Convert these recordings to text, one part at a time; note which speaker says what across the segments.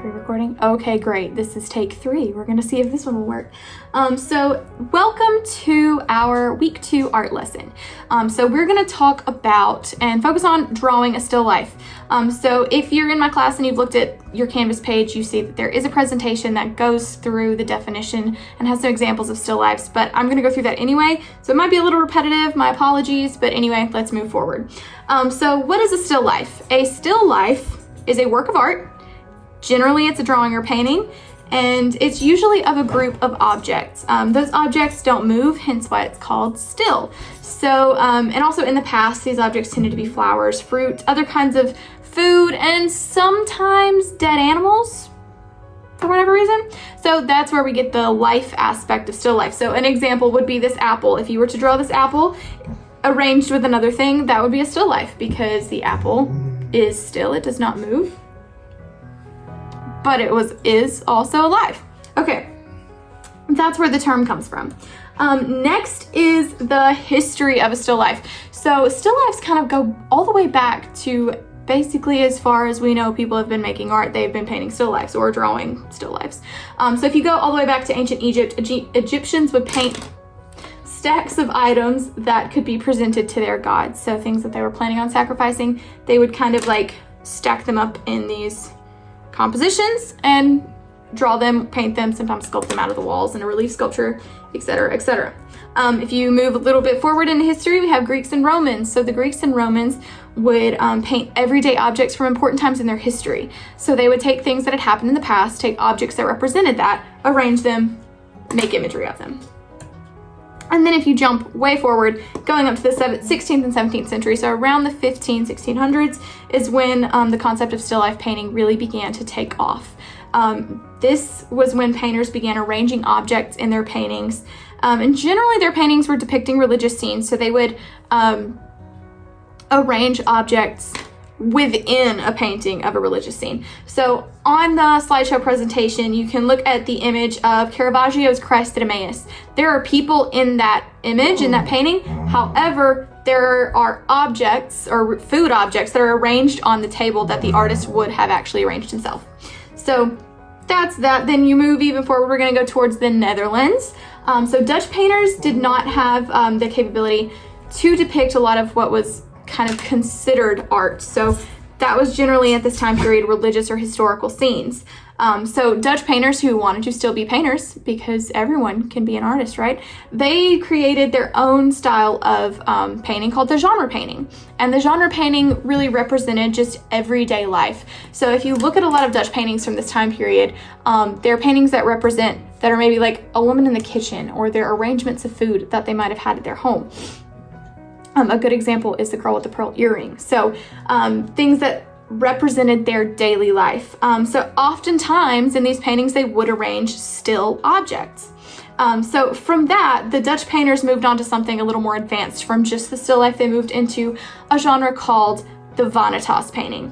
Speaker 1: Pre-recording? Okay, great. This is take 3. We're gonna see if this one will work. So welcome to our week 2 art lesson. So we're gonna talk about and focus on drawing a still life. So if you're in my class and you've looked at your Canvas page, you see that there is a presentation that goes through the definition and has some examples of still lifes, but I'm gonna go through that anyway. So it might be a little repetitive, my apologies, but anyway, let's move forward. So what is a still life? A still life is a work of art. Generally, it's a drawing or painting, and it's usually of a group of objects. Those objects don't move, hence why it's called still. So, and also in the past, these objects tended to be flowers, fruit, other kinds of food, and sometimes dead animals for whatever reason. So that's where we get the life aspect of still life. So an example would be this apple. If you were to draw this apple arranged with another thing, that would be a still life because the apple is still, it does not move, but it is also alive. Okay, that's where the term comes from. Next is the history of a still life. So still lifes kind of go all the way back to basically as far as we know people have been making art, they've been painting still lifes or drawing still lifes. So if you go all the way back to ancient Egypt, Egyptians would paint stacks of items that could be presented to their gods. So things that they were planning on sacrificing, they would kind of like stack them up in these compositions and draw them, paint them, sometimes sculpt them out of the walls in a relief sculpture, etc., etc. If you move a little bit forward in history, we have Greeks and Romans. So the Greeks and Romans would paint everyday objects from important times in their history. So they would take things that had happened in the past, take objects that represented that, arrange them, make imagery of them. And then if you jump way forward, going up to the 16th and 17th century, so around the 1600s is when the concept of still life painting really began to take off. This was when painters began arranging objects in their paintings. And generally their paintings were depicting religious scenes, so they would arrange objects within a painting of a religious scene. So on the slideshow presentation, you can look at the image of Caravaggio's Christ at Emmaus. There are people in that image, in that painting. However, there are objects or food objects that are arranged on the table that the artist would have actually arranged himself. So that's that. Then you move even forward, we're gonna go towards the Netherlands. So Dutch painters did not have the capability to depict a lot of what was kind of considered art. So that was generally at this time period religious or historical scenes. So Dutch painters who wanted to still be painters, because everyone can be an artist, right? They created their own style of painting called the genre painting. And the genre painting really represented just everyday life. So if you look at a lot of Dutch paintings from this time period, they're paintings that are maybe like a woman in the kitchen, or their arrangements of food that they might have had at their home. A good example is the girl with the pearl earring. So things that represented their daily life. So oftentimes in these paintings, they would arrange still objects. So from that, the Dutch painters moved on to something a little more advanced. From just the still life, they moved into a genre called the Vanitas painting.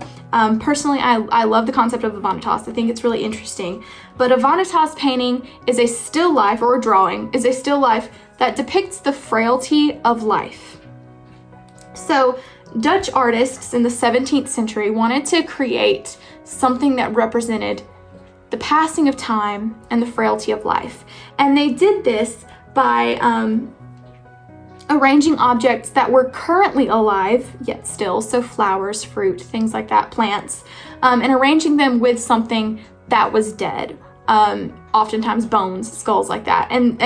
Speaker 1: Personally, I love the concept of a Vanitas. I think it's really interesting. But a Vanitas painting is a still life, or a drawing, is a still life that depicts the frailty of life. So Dutch artists in the 17th century wanted to create something that represented the passing of time and the frailty of life. And they did this by arranging objects that were currently alive, yet still, so flowers, fruit, things like that, plants, and arranging them with something that was dead. Oftentimes bones, skulls, like that. And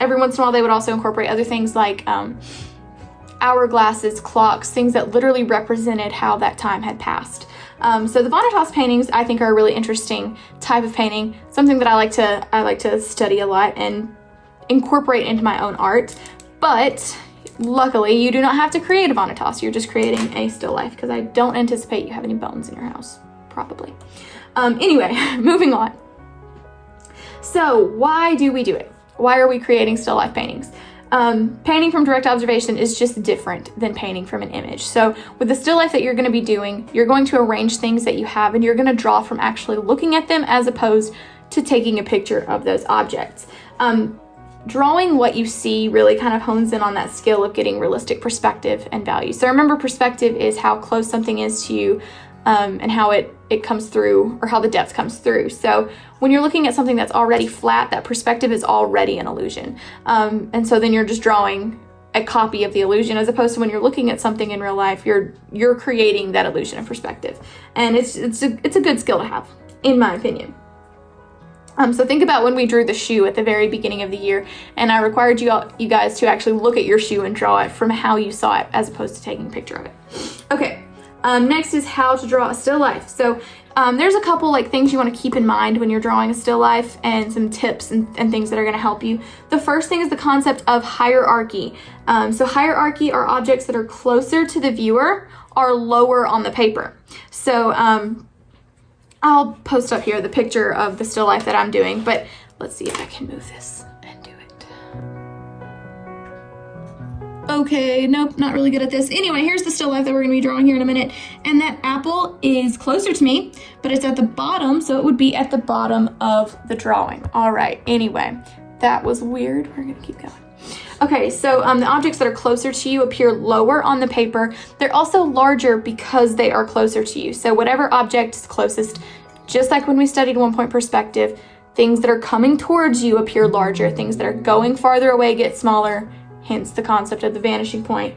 Speaker 1: every once in a while they would also incorporate other things like hourglasses, clocks, things that literally represented how that time had passed. So the Vanitas paintings, I think, are a really interesting type of painting, something that I like to study a lot and incorporate into my own art. But luckily, you do not have to create a Vanitas. You're just creating a still life, because I don't anticipate you have any bones in your house, probably. Anyway, moving on. So why do we do it? Why are we creating still life paintings? Painting from direct observation is just different than painting from an image. So with the still life that you're going to be doing, you're going to arrange things that you have, and you're going to draw from actually looking at them as opposed to taking a picture of those objects. Drawing what you see really kind of hones in on that skill of getting realistic perspective and value. So remember, perspective is how close something is to you, and how it it comes through or how the depth comes through. So when you're looking at something that's already flat, that perspective is already an illusion. And so then you're just drawing a copy of the illusion, as opposed to when you're looking at something in real life, you're creating that illusion of perspective. And it's a good skill to have, in my opinion. So think about when we drew the shoe at the very beginning of the year, and I required you guys to actually look at your shoe and draw it from how you saw it, as opposed to taking a picture of it. Okay, next is how to draw a still life. So there's a couple like things you want to keep in mind when you're drawing a still life, and some tips and things that are going to help you. The first thing is the concept of hierarchy. So hierarchy are objects that are closer to the viewer are lower on the paper. So I'll post up here the picture of the still life that I'm doing, but let's see if I can move this and do it. Okay, nope, not really good at this. Anyway, here's the still life that we're gonna be drawing here in a minute. And that apple is closer to me, but it's at the bottom, so it would be at the bottom of the drawing. All right, anyway, that was weird. We're gonna keep going. Okay, so the objects that are closer to you appear lower on the paper. They're also larger because they are closer to you. So whatever object is closest, just like when we studied 1-point perspective, things that are coming towards you appear larger. Things that are going farther away get smaller, hence the concept of the vanishing point.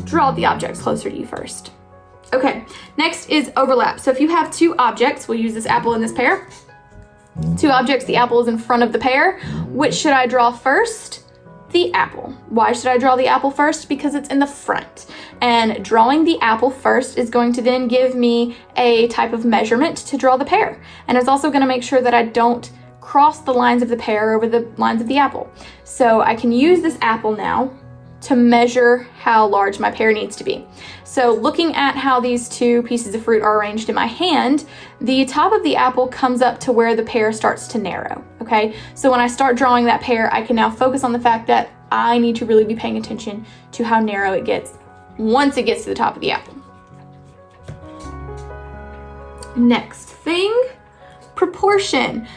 Speaker 1: Draw the objects closer to you first. Okay, next is overlap. So if you have two objects, we'll use this apple and this pear. Two objects, the apple is in front of the pear. Which should I draw first? The apple. Why should I draw the apple first? Because it's in the front. And drawing the apple first is going to then give me a type of measurement to draw the pear. And it's also going to make sure that I don't cross the lines of the pear over the lines of the apple. So I can use this apple now to measure how large my pear needs to be. So looking at how these two pieces of fruit are arranged in my hand, the top of the apple comes up to where the pear starts to narrow, okay? So when I start drawing that pear, I can now focus on the fact that I need to really be paying attention to how narrow it gets once it gets to the top of the apple. Next thing, proportion.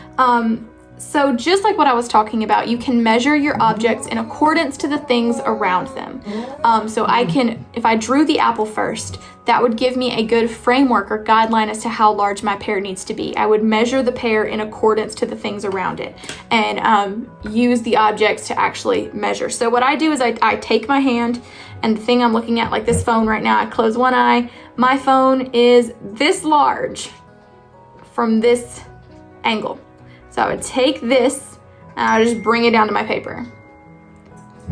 Speaker 1: So just like what I was talking about, you can measure your objects in accordance to the things around them. So I can, if I drew the apple first, that would give me a good framework or guideline as to how large my pear needs to be. I would measure the pear in accordance to the things around it and use the objects to actually measure. So what I do is I take my hand and the thing I'm looking at, like this phone right now, I close one eye. My phone is this large from this angle. So I would take this and I would just bring it down to my paper.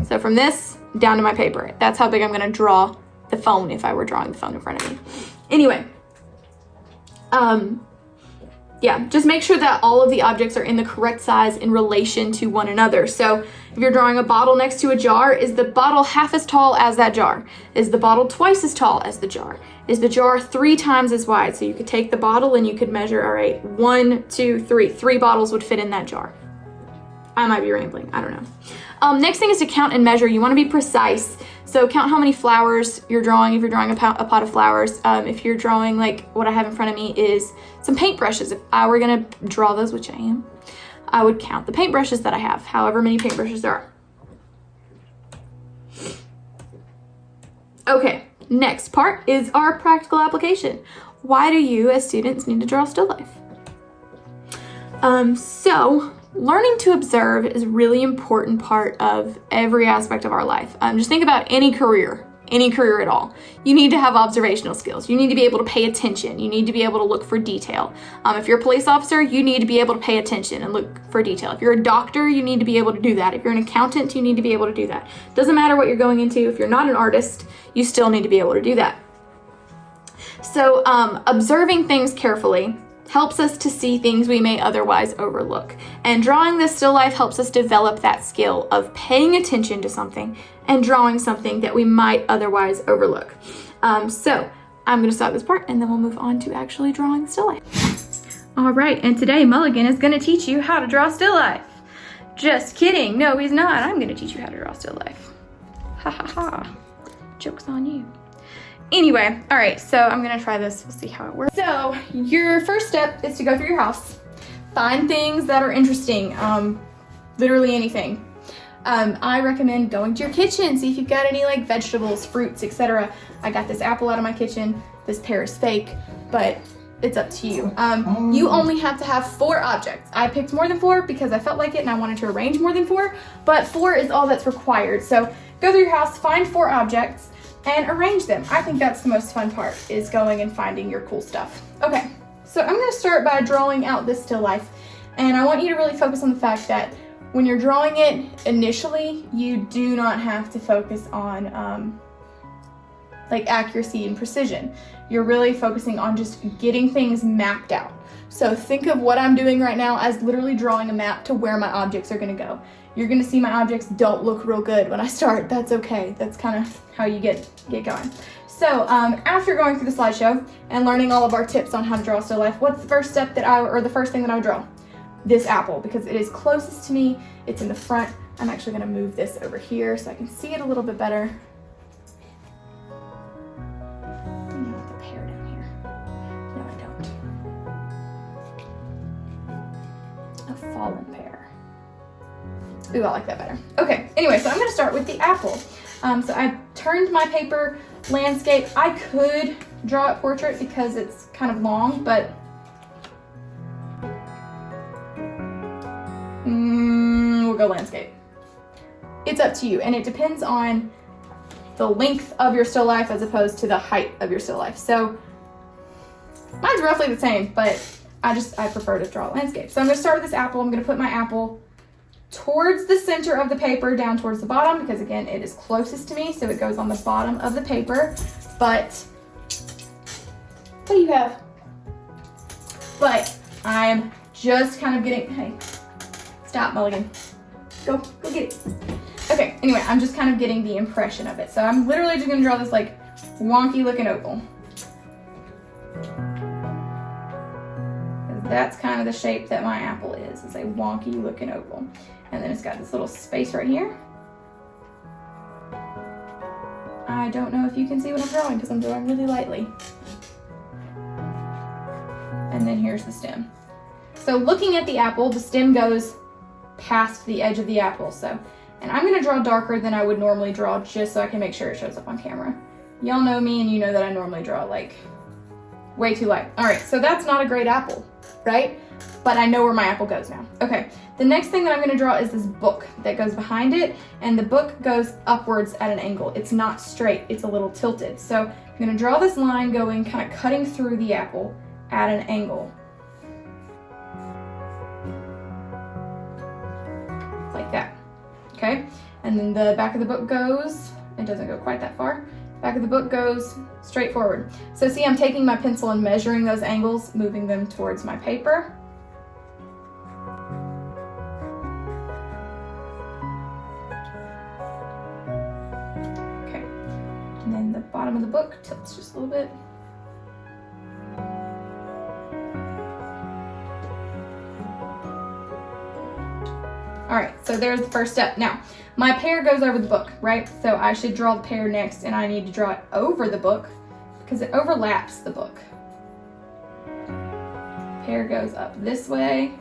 Speaker 1: So from this down to my paper. That's how big I'm gonna draw the phone if I were drawing the phone in front of me. Anyway, yeah, just make sure that all of the objects are in the correct size in relation to one another. So if you're drawing a bottle next to a jar, is the bottle half as tall as that jar? Is the bottle twice as tall as the jar? Is the jar 3 times as wide? So you could take the bottle and you could measure, all right, 1, 2, 3. 3 bottles would fit in that jar. I might be rambling, I don't know. Next thing is to count and measure. You wanna be precise. So count how many flowers you're drawing if you're drawing a pot of flowers. If you're drawing, like what I have in front of me is some paintbrushes. If I were gonna draw those, which I am, I would count the paintbrushes that I have, however many paintbrushes there are. Okay, next part is our practical application. Why do you as students need to draw still life? So learning to observe is a really important part of every aspect of our life. Just think about any career at all. You need to have observational skills. You need to be able to pay attention. You need to be able to look for detail. If you're a police officer, you need to be able to pay attention and look for detail. If you're a doctor, you need to be able to do that. If you're an accountant, you need to be able to do that. Doesn't matter what you're going into. If you're not an artist, you still need to be able to do that. So observing things carefully helps us to see things we may otherwise overlook. And drawing this still life helps us develop that skill of paying attention to something and drawing something that we might otherwise overlook. So I'm gonna stop this part and then we'll move on to actually drawing the still life. All right, and today Mulligan is gonna teach you how to draw still life. Just kidding, no he's not. I'm gonna teach you how to draw still life. Ha ha ha, joke's on you. Anyway, all right, so I'm gonna try this. We'll see how it works. So your first step is to go through your house, find things that are interesting, literally anything. I recommend going to your kitchen, see if you've got any like vegetables, fruits, etc. I got this apple out of my kitchen. This pear is fake, but it's up to you. You only have to have 4 objects. I picked more than 4 because I felt like it and I wanted to arrange more than 4, but 4 is all that's required. So go through your house, find 4 objects, and arrange them. I think that's the most fun part, is going and finding your cool stuff. Okay, so I'm gonna start by drawing out this still life. And I want you to really focus on the fact that when you're drawing it initially, you do not have to focus on like accuracy and precision. You're really focusing on just getting things mapped out. So think of what I'm doing right now as literally drawing a map to where my objects are gonna go. You're gonna see my objects don't look real good when I start. That's okay. That's kind of how you get going. So after going through the slideshow and learning all of our tips on how to draw a still life, what's the first step the first thing that I would draw? This apple, because it is closest to me. It's in the front. I'm actually gonna move this over here so I can see it a little bit better. Fallen pear. Ooh, I like that better. Okay, anyway, so I'm gonna start with the apple. So I turned my paper landscape. I could draw it portrait because it's kind of long, but we'll go landscape. It's up to you, and it depends on the length of your still life as opposed to the height of your still life. So mine's roughly the same, but I prefer to draw a landscape. So I'm gonna start with this apple. I'm gonna put my apple towards the center of the paper, down towards the bottom, because again, it is closest to me, so it goes on the bottom of the paper. But, what do you have? But I'm just kind of getting, hey, stop, Mulligan. Go get it. Okay, anyway, I'm just kind of getting the impression of it. So I'm literally just gonna draw this like wonky looking oval. That's kind of the shape that my apple is. It's a wonky looking oval. And then it's got this little space right here. I don't know if you can see what I'm drawing because I'm drawing really lightly. And then here's the stem. So looking at the apple, the stem goes past the edge of the apple. So, and I'm gonna draw darker than I would normally draw just so I can make sure it shows up on camera. Y'all know me and you know that I normally draw like way too light. All right, so that's not a great apple, right? But I know where my apple goes now. Okay, the next thing that I'm gonna draw is this book that goes behind it, and the book goes upwards at an angle. It's not straight, it's a little tilted. So I'm gonna draw this line going, kind of cutting through the apple at an angle. Like that, okay? And then the back of the book goes, it doesn't go quite that far. Back of the book goes straight forward. So see, I'm taking my pencil and measuring those angles, moving them towards my paper. Okay, and then the bottom of the book tilts just a little bit. All right, so there's the first step. Now, my pear goes over the book, right? So I should draw the pear next, and I need to draw it over the book because it overlaps the book. Pear goes up this way.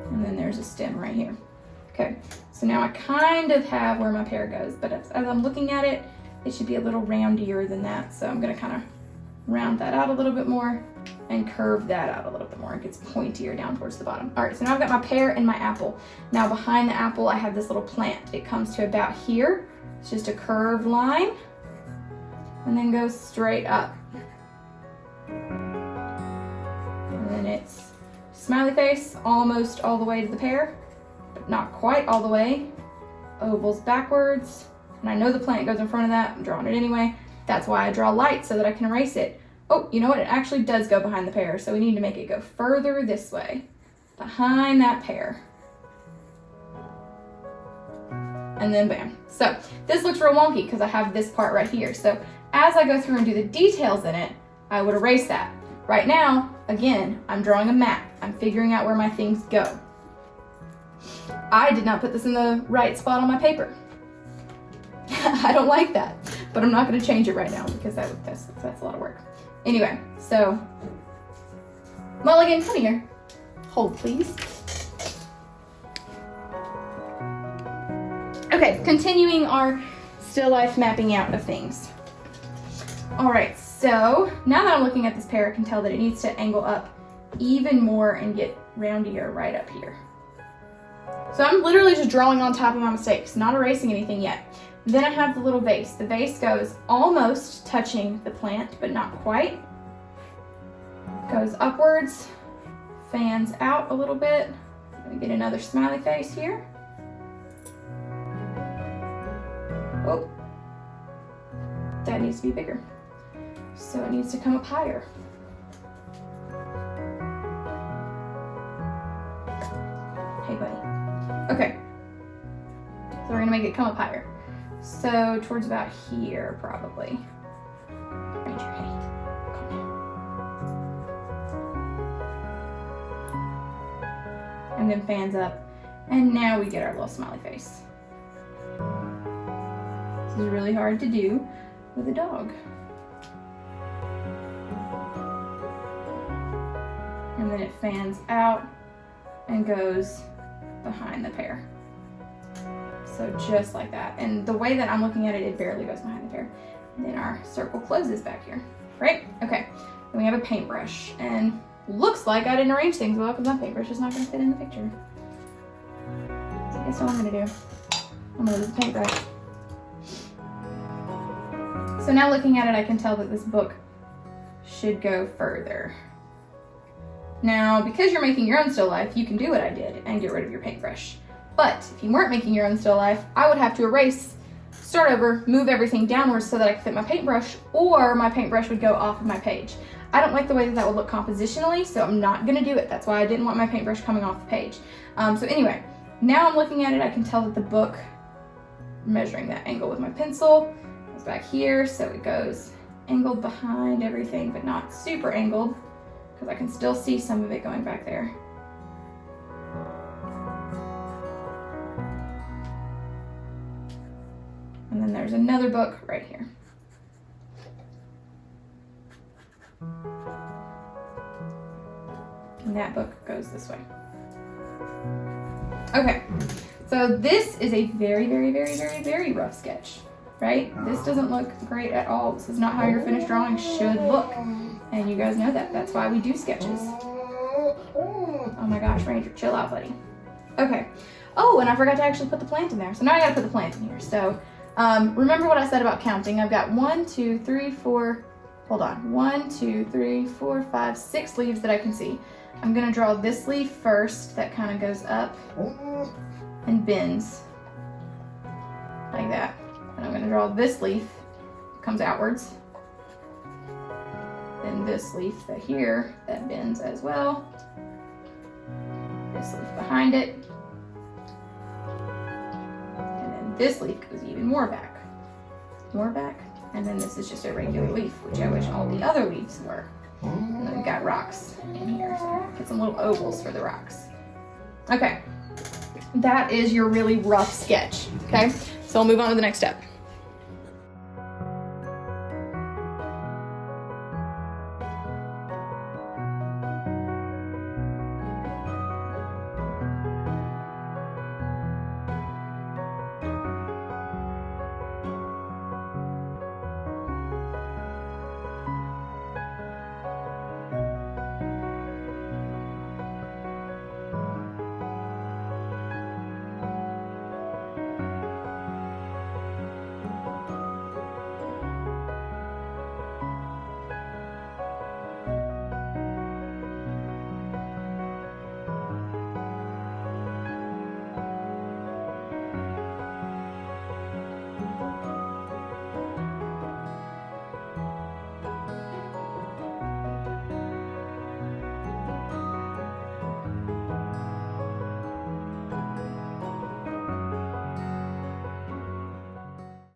Speaker 1: And then there's a stem right here. Okay, so now I kind of have where my pear goes, but as I'm looking at it, it should be a little roundier than that. So I'm gonna kind of round that out a little bit more and curve that out a little bit more. It gets pointier down towards the bottom. All right, so now I've got my pear and my apple. Now behind the apple, I have this little plant. It comes to about here. It's just a curved line and then goes straight up. And then it's smiley face almost all the way to the pear, but not quite all the way. Ovals backwards, and I know the plant goes in front of that. I'm drawing it anyway. That's why I draw light, so that I can erase it. Oh, you know what? It actually does go behind the pear, so we need to make it go further this way, behind that pear. And then bam. So this looks real wonky because I have this part right here. So as I go through and do the details in it, I would erase that. Right now, again, I'm drawing a map. I'm figuring out where my things go. I did not put this in the right spot on my paper. I don't like that, but I'm not going to change it right now because that's a lot of work. Anyway, so Mulligan, come here. Hold, please. Okay, continuing our still life mapping out of things. All right, so now that I'm looking at this pear, I can tell that it needs to angle up even more and get roundier right up here. So I'm literally just drawing on top of my mistakes, not erasing anything yet. Then I have the little vase. The vase goes almost touching the plant, but not quite. Goes upwards, fans out a little bit. Let me get another smiley face here. Oh, that needs to be bigger. So it needs to come up higher. Hey, buddy. Okay. So we're gonna make it come up higher. So towards about here, probably. Ranger, hey, calm down. And then fans up. And now we get our little smiley face. This is really hard to do with a dog. And then it fans out and goes behind the pear. So just like that. And the way that I'm looking at it, it barely goes behind the pear. And then our circle closes back here, right? Okay, then we have a paintbrush. And looks like I didn't arrange things well because my paintbrush is not gonna fit in the picture. So guess what I'm gonna do? I'm gonna use the paintbrush. So now looking at it, I can tell that this book should go further. Now, because you're making your own still life, you can do what I did and get rid of your paintbrush. But if you weren't making your own still life, I would have to erase, start over, move everything downwards so that I could fit my paintbrush, or my paintbrush would go off of my page. I don't like the way that that would look compositionally, so I'm not gonna do it. That's why I didn't want my paintbrush coming off the page. So anyway, now I'm looking at it, I can tell that the book, measuring that angle with my pencil, is back here, so it goes angled behind everything, but not super angled, because I can still see some of it going back there. And then there's another book right here. And that book goes this way. Okay, so this is a very, very, very, very, very rough sketch, right? This doesn't look great at all. This is not how your finished drawing should look. And you guys know that. That's why we do sketches. Oh my gosh, Ranger, chill out, buddy. Okay. Oh, and I forgot to actually put the plant in there. So now I gotta put the plant in here. So remember what I said about counting. I've got 1, 2, 3, 4, hold on. 1, 2, 3, 4, 5, 6 leaves that I can see. I'm gonna draw this leaf first that kind of goes up and bends like that. And I'm gonna draw this leaf, comes outwards. Then this leaf here that bends as well. This leaf behind it. And then this leaf goes even more back. More back. And then this is just a regular leaf, which I wish all the other leaves were. And then we've got rocks in here. So I'm gonna put some little ovals for the rocks. Okay. That is your really rough sketch. Okay. So I'll move on to the next step.